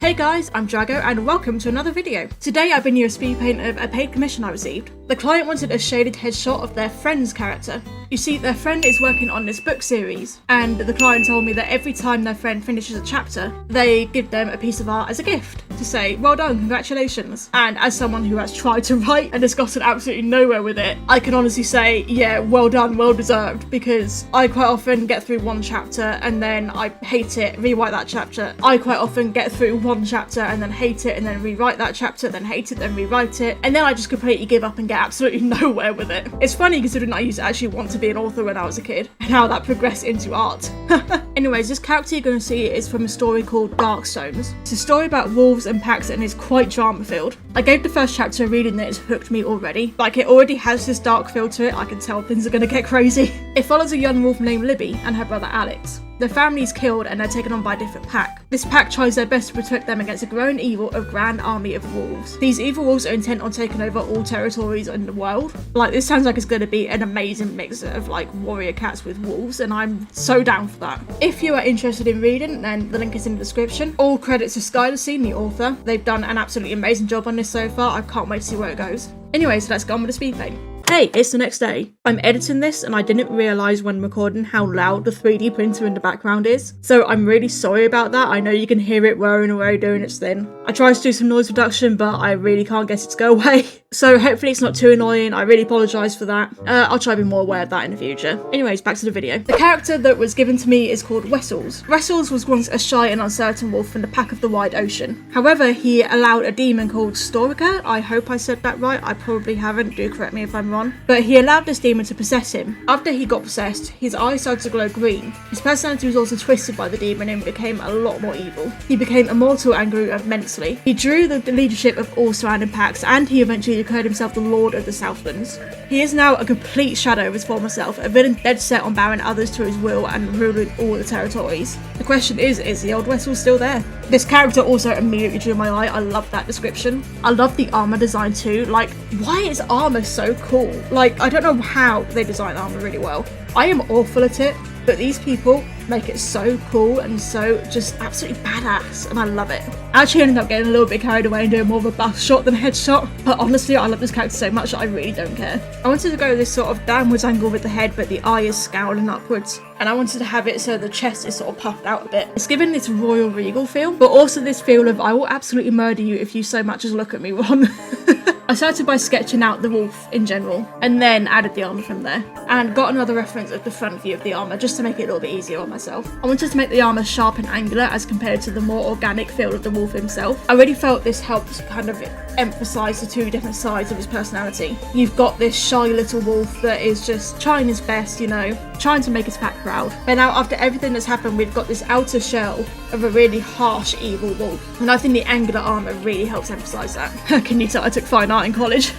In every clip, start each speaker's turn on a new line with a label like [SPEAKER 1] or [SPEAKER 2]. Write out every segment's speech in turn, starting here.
[SPEAKER 1] Hey guys, I'm Drago and welcome to another video. Today I've been you a speed paint of a paid commission I received. The client wanted a shaded headshot of their friend's character. You see, their friend is working on this book series, and the client told me that every time their friend finishes a chapter, they give them a piece of art as a gift to say, well done, congratulations. And as someone who has tried to write and has gotten absolutely nowhere with it, I can honestly say, yeah, well done, well deserved, because I quite often get through one chapter and then I hate it, rewrite that chapter. I quite often get through one chapter and then hate it and then rewrite that chapter, then hate it, then rewrite it, and then I just completely give up and get absolutely nowhere with it. It's funny considering I used to actually want to be an author when I was a kid and how that progressed into art. Anyways, this character you're going to see is from a story called Darkstones. It's a story about wolves and packs and is quite drama filled. I gave the first chapter a reading that has hooked me already. Like, it already has this dark feel to it. I can tell things are going to get crazy. It follows a young wolf named Libby and her brother Alex. Their family's killed and they're taken on by a different pack. This pack tries their best to protect them against a growing evil of grand army of wolves. These evil wolves are intent on taking over all territories in the world. Like, this sounds like it's going to be an amazing mix of like warrior cats with wolves, and I'm so down for that. If you are interested in reading, then the link is in the description. All credits to Skylar Scene, the author. They've done an absolutely amazing job on this so far. I can't wait to see where it goes. Anyways, let's go on with the speed paint. Hey, it's the next day. I'm editing this and I didn't realise when recording how loud the 3D printer in the background is. So I'm really sorry about that. I know you can hear it whirring away doing its thing. I tried to do some noise reduction, but I really can't get it to go away. So hopefully it's not too annoying. I really apologise for that. I'll try to be more aware of that in the future. Anyways, back to the video. The character that was given to me is called Wessels. Wessels was once a shy and uncertain wolf from the pack of the wide ocean. However, he allowed a demon called Storica. I hope I said that right. I probably haven't. Do correct me if I'm wrong. But he allowed this demon to possess him. After he got possessed, his eyes started to glow green. His personality was also twisted by the demon and became a lot more evil. He became immortal and grew immensely. He drew the leadership of all surrounding packs, and he eventually declared himself the Lord of the Southlands. He is now a complete shadow of his former self, a villain dead set on bowing others to his will and ruling all the territories. The question is the old Wessel still there? This character also immediately drew my eye. I love that description. I love the armor design too. Like, why is armor so cool? Like, I don't know how they design armor really well. I am awful at it, but these people make it so cool and so just absolutely badass, and I love it. I actually ended up getting a little bit carried away and doing more of a bust shot than a headshot, but honestly I love this character so much that I really don't care. I wanted to go this sort of downwards angle with the head, but the eye is scowling upwards, and I wanted to have it so the chest is sort of puffed out a bit. It's given this royal regal feel, but also this feel of I will absolutely murder you if you so much as look at me wrong. I started by sketching out the wolf in general, and then added the armour from there, and got another reference of the front view of the armour just to make it a little bit easier on myself. I wanted to make the armour sharp and angular as compared to the more organic feel of the wolf himself. I really felt this helped kind of emphasise the two different sides of his personality. You've got this shy little wolf that is just trying his best, you know, trying to make his pack proud. But now after everything that's happened, we've got this outer shell of a really harsh, evil wolf. And I think the angular armour really helps emphasise that. Can you tell I took fine art in college?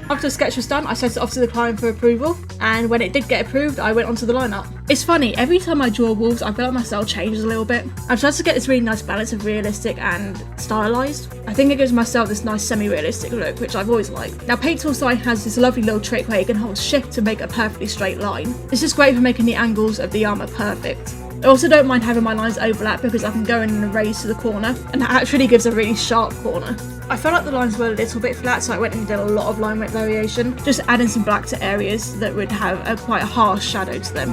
[SPEAKER 1] After the sketch was done, I sent it off to the client for approval, and when it did get approved, I went onto the lineup. It's funny, every time I draw wolves, I feel like my style changes a little bit. I've tried to get this really nice balance of realistic and stylised. I think it gives myself this nice semi-realistic look, which I've always liked. Now, Paint Tool Sign has this lovely little trick where you can hold shift to make a perfectly straight line. This is great for making the angles of the armour perfect. I also don't mind having my lines overlap because I can go in and erase to the corner, and that actually gives a really sharp corner. I felt like the lines were a little bit flat, so I went and did a lot of line weight variation, just adding some black to areas that would have a quite harsh shadow to them.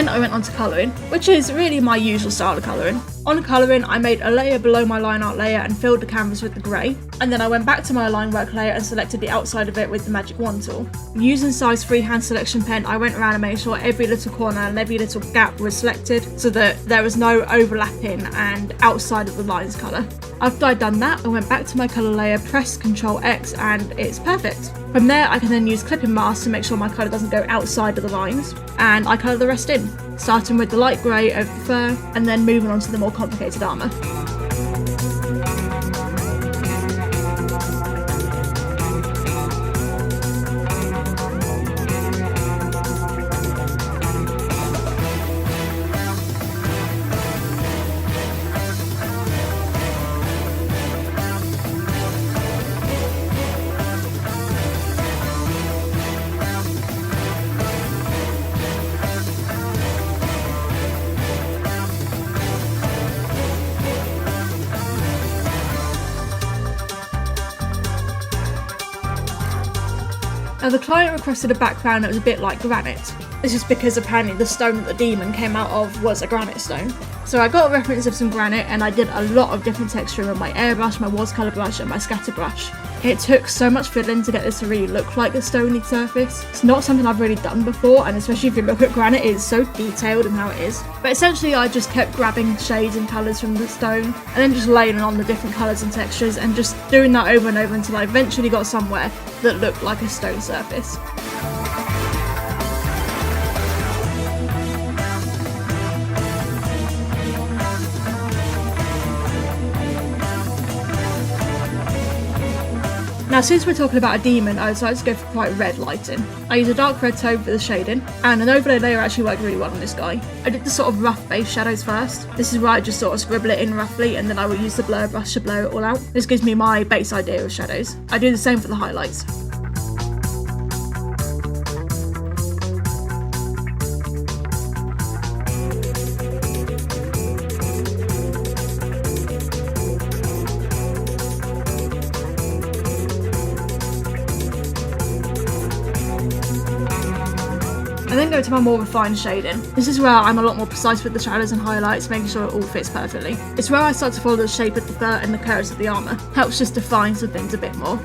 [SPEAKER 1] Then I went on to colouring, which is really my usual style of colouring. On colouring, I made a layer below my line art layer and filled the canvas with the grey, and then I went back to my line work layer and selected the outside of it with the magic wand tool. Using size freehand selection pen, I went around and made sure every little corner and every little gap was selected so that there was no overlapping and outside of the lines colour. After I'd done that, I went back to my colour layer, pressed Ctrl X, and it's perfect. From there, I can then use clipping masks to make sure my colour doesn't go outside of the lines, and I colour the rest in, starting with the light grey over the fur, and then moving on to the more complicated armour. Now the client requested a background that was a bit like granite. This is because apparently the stone that the demon came out of was a granite stone. So I got a reference of some granite and I did a lot of different texturing with my airbrush, my watercolour brush and my scatter brush. It took so much fiddling to get this to really look like a stony surface. It's not something I've really done before, and especially if you look at granite, it is so detailed in how it is. But essentially I just kept grabbing shades and colours from the stone and then just layering on the different colours and textures and just doing that over and over until I eventually got somewhere that looked like a stone surface. Now since we're talking about a demon, I decided to go for quite red lighting. I used a dark red tone for the shading, and an overlay layer actually worked really well on this guy. I did the sort of rough base shadows first. This is where I just sort of scribble it in roughly, and then I will use the blur brush to blur it all out. This gives me my base idea of shadows. I do the same for the highlights. And then go to my more refined shading. This is where I'm a lot more precise with the shadows and highlights, making sure it all fits perfectly. It's where I start to follow the shape of the fur and the curves of the armour. Helps just define some things a bit more.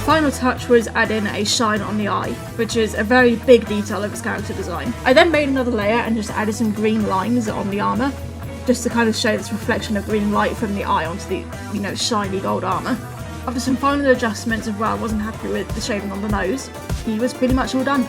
[SPEAKER 1] Final touch was adding a shine on the eye, which is a very big detail of its character design. I then made another layer and just added some green lines on the armour, just to kind of show this reflection of green light from the eye onto the, shiny gold armour. After some final adjustments of where I wasn't happy with the shading on the nose, he was pretty much all done.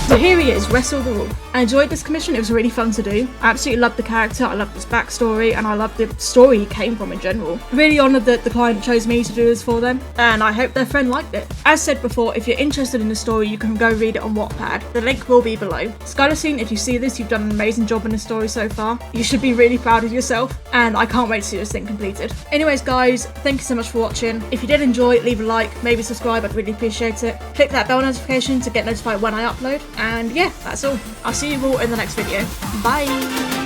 [SPEAKER 1] So here he is, Wessel the Wolf. I enjoyed this commission, it was really fun to do. I absolutely loved the character, I loved his backstory, and I loved the story he came from in general. Really honoured that the client chose me to do this for them, and I hope their friend liked it. As said before, if you're interested in the story, you can go read it on Wattpad. The link will be below. Skylacine, if you see this, you've done an amazing job in the story so far. You should be really proud of yourself, and I can't wait to see this thing completed. Anyways guys, thank you so much for watching. If you did enjoy, leave a like, maybe subscribe, I'd really appreciate it. Click that bell notification to get notified when I upload, and yeah, that's all. I'll see you all in the next video. Bye!